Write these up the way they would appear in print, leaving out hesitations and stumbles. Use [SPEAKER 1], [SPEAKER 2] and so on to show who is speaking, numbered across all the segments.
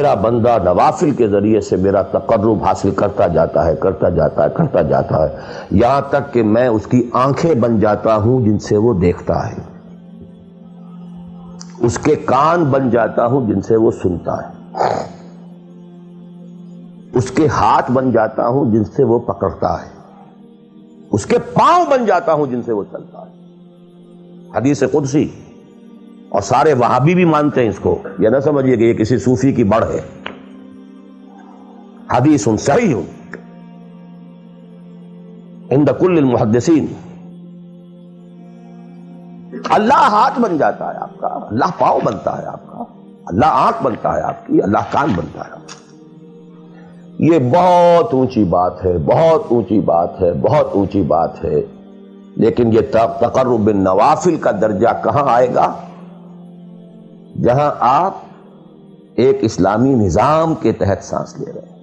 [SPEAKER 1] میرا بندہ نوافل کے ذریعے سے میرا تقرب حاصل کرتا جاتا ہے یہاں تک کہ میں اس کی آنکھیں بن جاتا ہوں جن سے وہ دیکھتا ہے، اس کے کان بن جاتا ہوں جن سے وہ سنتا ہے، اس کے ہاتھ بن جاتا ہوں جن سے وہ پکڑتا ہے، اس کے پاؤں بن جاتا ہوں جن سے وہ چلتا ہے۔ حدیث قدسی، اور سارے وہابی بھی مانتے ہیں اس کو، یہ نہ سمجھیے کہ یہ کسی صوفی کی بڑھ ہے، حدیث صحیح عند کل المحدثین۔ اللہ ہاتھ بن جاتا ہے آپ کا، اللہ پاؤں بنتا ہے آپ کا، اللہ آنکھ بنتا ہے آپ کی، اللہ کان بنتا ہے آپ کا۔ یہ بہت اونچی بات ہے، بہت اونچی بات ہے، بہت اونچی بات ہے، لیکن یہ تقرب بالنوافل کا درجہ کہاں آئے گا؟ جہاں آپ ایک اسلامی نظام کے تحت سانس لے رہے ہیں،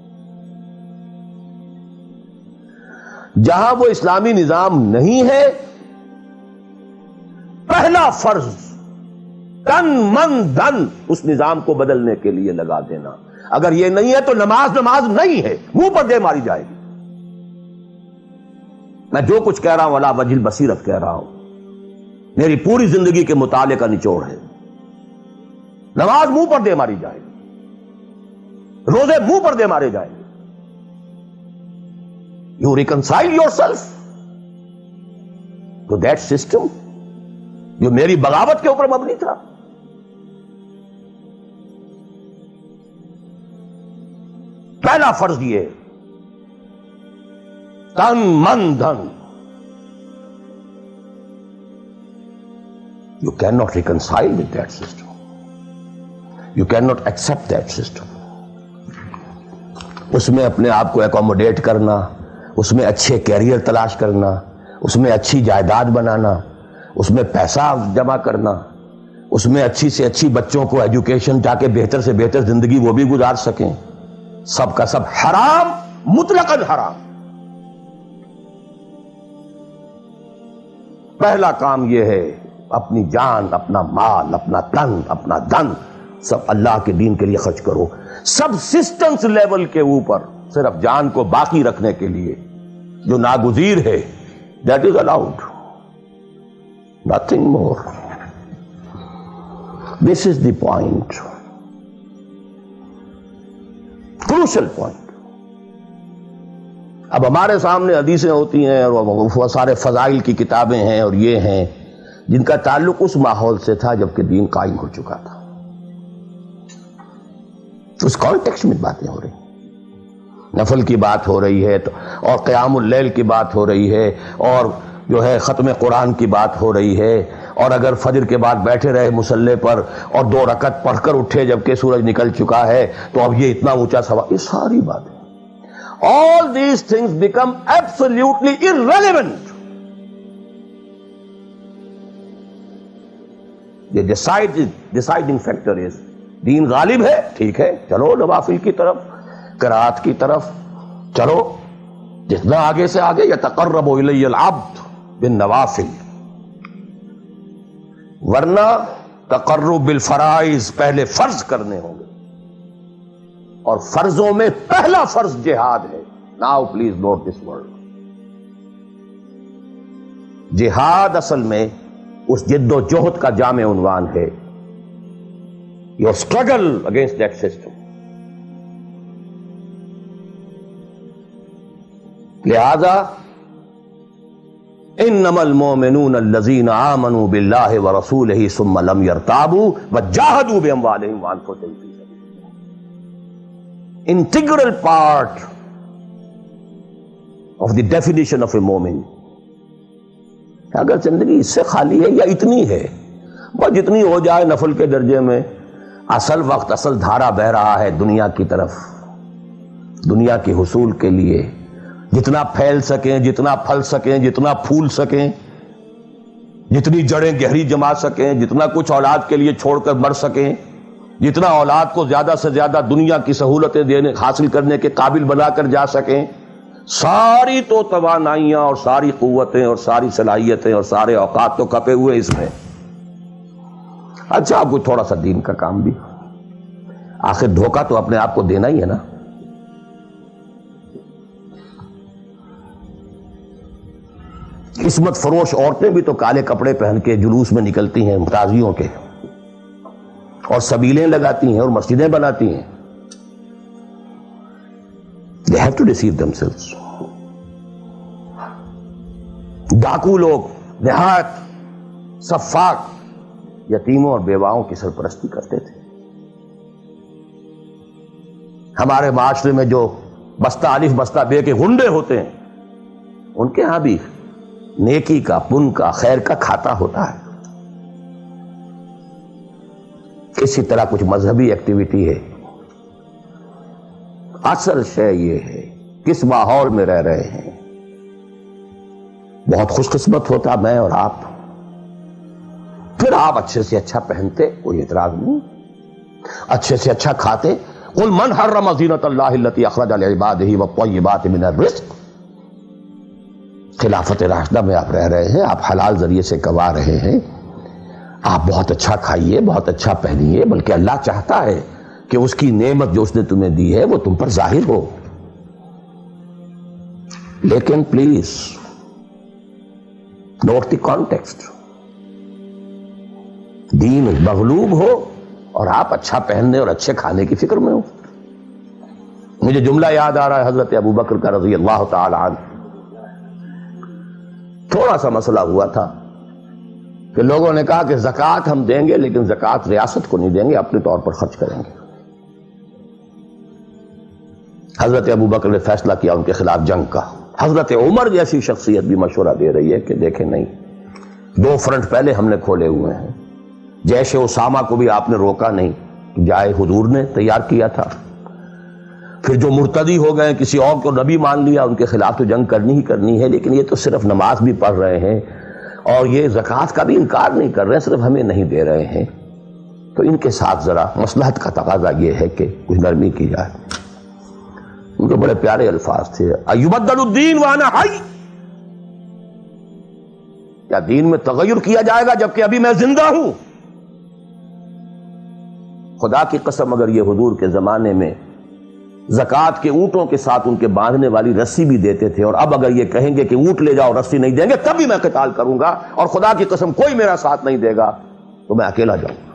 [SPEAKER 1] جہاں وہ اسلامی نظام نہیں ہے، پہلا فرض تن من دھن اس نظام کو بدلنے کے لیے لگا دینا۔ اگر یہ نہیں ہے تو نماز نہیں ہے، منہ پر دے ماری جائے گی۔ میں جو کچھ کہہ رہا ہوں علی وجہ البصیرت کہہ رہا ہوں، میری پوری زندگی کے مطالعے کا نچوڑ ہے۔ نماز منہ پر دے ماری جائے گی، روزے منہ پر دے مارے جائیں گے۔ You reconcile yourself to that system جو میری بغاوت کے اوپر مبنی تھا۔ پہلا فرض یہ تن من دھن، you can not reconcile with that system, you can not accept that system. اس میں اپنے آپ کو اکوموڈیٹ کرنا، اس میں اچھے کیریئر تلاش کرنا، اس میں اچھی جائیداد بنانا، اس میں پیسہ جمع کرنا، اس میں اچھی سے اچھی بچوں کو ایجوکیشن تاکہ بہتر سے بہتر زندگی وہ بھی گزار سکیں، سب کا سب حرام، مطلقاً حرام۔ پہلا کام یہ ہے اپنی جان، اپنا مال، اپنا تن، اپنا دھن سب اللہ کے دین کے لیے خرچ کرو۔ سبسسٹنس لیول کے اوپر صرف جان کو باقی رکھنے کے لیے جو ناگزیر ہے، that is allowed, nothing more. This is the point, crucial point. اب ہمارے سامنے حدیثیں ہوتی ہیں اور سارے فضائل کی کتابیں ہیں اور یہ ہیں جن کا تعلق اس ماحول سے تھا جب کہ دین قائم ہو چکا تھا، اس کانٹیکسٹ میں باتیں ہو رہی ہیں، نفل کی بات ہو رہی ہے اور قیام اللیل کی بات ہو رہی ہے، اور جو ہے ختم قرآن کی بات ہو رہی ہے، اور اگر فجر کے بعد بیٹھے رہے مصلی پر اور 2 رکعت پڑھ کر اٹھے جبکہ سورج نکل چکا ہے تو اب یہ اتنا اونچا سوال، یہ ساری باتیں، all these things become absolutely irrelevant. The deciding factor is دین غالب ہے، ٹھیک ہے، چلو نوافل کی طرف، قرات کی طرف چلو، جتنا آگے سے آگے یتقرب الی العبد بالنوافل، ورنہ تقرب بالفرائض پہلے فرض کرنے ہوں گے، اور فرضوں میں پہلا فرض جہاد ہے۔ Now please note this word, جہاد اصل میں اس جد و جہد کا جامع عنوان ہے، your struggle against that system۔ لہذا انما المؤمنون الذين آمنوا بالله ورسوله ثم لم يرتابوا وجاهدوا باموالهم وانفسهم في سبيل الله۔ Integral part of the definition of a مومن۔ اگر زندگی اس سے خالی ہے یا اتنی ہے، بس جتنی ہو جائے نفل کے درجے میں، اصل وقت، اصل دھارا بہ رہا ہے دنیا کی طرف، دنیا کے حصول کے لیے، جتنا پھیل سکیں، جتنا پھل سکیں، جتنا پھول سکیں، جتنی جڑیں گہری جما سکیں، جتنا کچھ اولاد کے لیے چھوڑ کر مر سکیں، جتنا اولاد کو زیادہ سے زیادہ دنیا کی سہولتیں دینے حاصل کرنے کے قابل بنا کر جا سکیں، ساری تو توانائیاں اور ساری قوتیں اور ساری صلاحیتیں اور سارے اوقات تو کپے ہوئے اس میں۔ اچھا اب کوئی تھوڑا سا دین کا کام بھی، آخر دھوکہ تو اپنے آپ کو دینا ہی ہے نا. قسمت فروش عورتیں بھی تو کالے کپڑے پہن کے جلوس میں نکلتی ہیں تازیوں کے، اور سبیلیں لگاتی ہیں اور مسجدیں بناتی ہیں. They have to deceive themselves. ڈاکو لوگ دیہات سفاک یتیموں اور بیواؤں کی سرپرستی کرتے تھے. ہمارے معاشرے میں جو بستہ الف بستہ بے کے غنڈے ہوتے ہیں، ان کے ہاں بھی نیکی کا، پن کا، خیر کا کھاتا ہوتا ہے. اسی طرح کچھ مذہبی ایکٹیویٹی ہے. اصل شے یہ ہے کس ماحول میں رہ رہے ہیں. بہت خوش قسمت ہوتا میں اور آپ، پھر آپ اچھے سے اچھا پہنتے، کوئی اعتراض نہیں، اچھے سے اچھا کھاتے. قل من حرم زینۃ اللہ التی اخرج لعبادہ والطیبات من الرزق. خلافت راشدہ میں آپ رہ رہے ہیں، آپ حلال ذریعے سے کما رہے ہیں، آپ بہت اچھا کھائیے، بہت اچھا پہنیے، بلکہ اللہ چاہتا ہے کہ اس کی نعمت جو اس نے تمہیں دی ہے وہ تم پر ظاہر ہو. لیکن پلیز نوٹ دی کانٹیکسٹ. دین مغلوب ہو اور آپ اچھا پہننے اور اچھے کھانے کی فکر میں ہو. مجھے جملہ یاد آ رہا ہے حضرت ابو بکر کا رضی اللہ تعالی عنہ. تھوڑا سا مسئلہ ہوا تھا کہ لوگوں نے کہا کہ زکوٰۃ ہم دیں گے لیکن زکوٰۃ ریاست کو نہیں دیں گے، اپنے طور پر خرچ کریں گے. حضرت ابو بکر نے فیصلہ کیا ان کے خلاف جنگ کا. حضرت عمر جیسی شخصیت بھی مشورہ دے رہی ہے کہ دیکھیں نہیں، 2 فرنٹ پہلے ہم نے کھولے ہوئے ہیں. جیش اسامہ کو بھی آپ نے روکا نہیں، جائے حضور نے تیار کیا تھا. پھر جو مرتدی ہو گئے، کسی اور کو نبی مان لیا، ان کے خلاف تو جنگ کرنی ہی کرنی ہے. لیکن یہ تو صرف نماز بھی پڑھ رہے ہیں اور یہ زکوٰۃ کا بھی انکار نہیں کر رہے، صرف ہمیں نہیں دے رہے ہیں. تو ان کے ساتھ ذرا مصلحت کا تقاضا یہ ہے کہ کچھ نرمی کی جائے. ان کے بڑے پیارے الفاظ تھے، ایبدل الدین وانا حی. کیا دین میں تغیر کیا جائے گا جبکہ ابھی میں زندہ ہوں؟ خدا کی قسم اگر یہ حضور کے زمانے میں زکوٰۃ کے اونٹوں کے ساتھ ان کے باندھنے والی رسی بھی دیتے تھے، اور اب اگر یہ کہیں گے کہ اونٹ لے جاؤ رسی نہیں دیں گے، تب بھی میں قتال کروں گا، اور خدا کی قسم کوئی میرا ساتھ نہیں دے گا تو میں اکیلا جاؤں گا.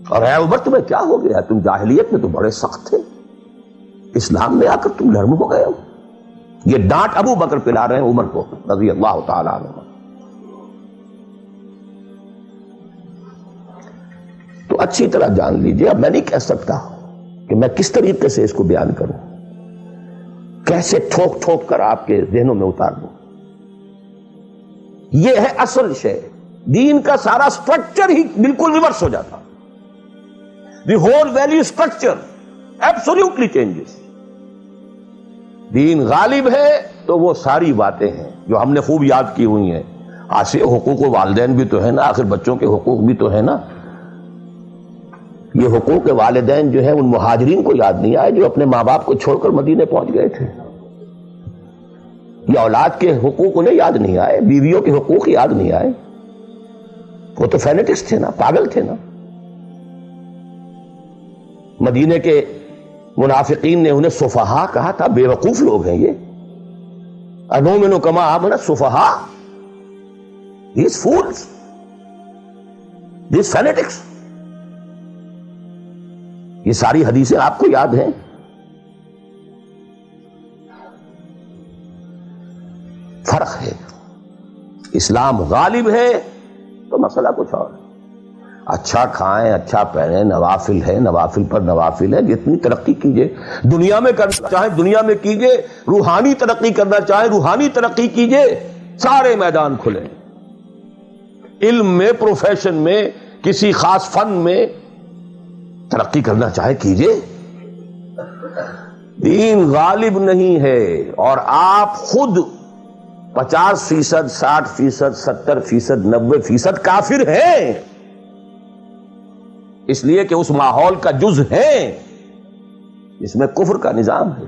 [SPEAKER 1] اور اے عمر تمہیں کیا ہو گیا؟ تم جاہلیت میں تو بڑے سخت تھے، اسلام میں آ کر تم نرم ہو گئے ہو. یہ ڈانٹ ابو بکر پلا رہے ہیں عمر کو رضی اللہ تعالیٰ عنہ. تو اچھی طرح جان لیجئے، اب میں نہیں کہہ سکتا کہ میں کس طریقے سے اس کو بیان کروں، کیسے ٹھوک ٹھوک کر آپ کے ذہنوں میں اتار دوں. یہ ہے اصل شے. دین کا سارا سٹرکچر ہی بالکل ریورس ہو جاتا. The whole value structure absolutely changes. دین غالب ہے تو وہ ساری باتیں ہیں جو ہم نے خوب یاد کی ہوئی ہیں. آسے حقوق والدین بھی تو ہے نا، آخر بچوں کے حقوق بھی تو ہے نا. یہ حقوق والدین جو ہے ان مہاجرین کو یاد نہیں آئے جو اپنے ماں باپ کو چھوڑ کر مدینے پہنچ گئے تھے. یہ اولاد کے حقوق انہیں یاد نہیں آئے، بیویوں کے حقوق یاد نہیں آئے. وہ تو فینیٹکس تھے نا، پاگل تھے نا. مدینے کے منافقین نے انہیں سفہاء کہا تھا، بے وقوف لوگ ہیں یہ. انؤمن کما آمن السفہاء. These fools, these fanatics. یہ ساری حدیثیں آپ کو یاد ہیں. فرق ہے. اسلام غالب ہے تو مسئلہ کچھ اور. اچھا کھائیں، اچھا پہنیں، نوافل ہے، نوافل پر نوافل ہے. جتنی ترقی کیجئے، دنیا میں کرنا چاہیں دنیا میں کیجئے، روحانی ترقی کرنا چاہیں روحانی ترقی کیجئے. سارے میدان کھلے. علم میں، پروفیشن میں، کسی خاص فن میں ترقی کرنا چاہے کیجئے. دین غالب نہیں ہے اور آپ خود 50%، 60%، 70%، 90% کافر ہیں، اس لیے کہ اس ماحول کا جز ہیں جس میں کفر کا نظام ہے.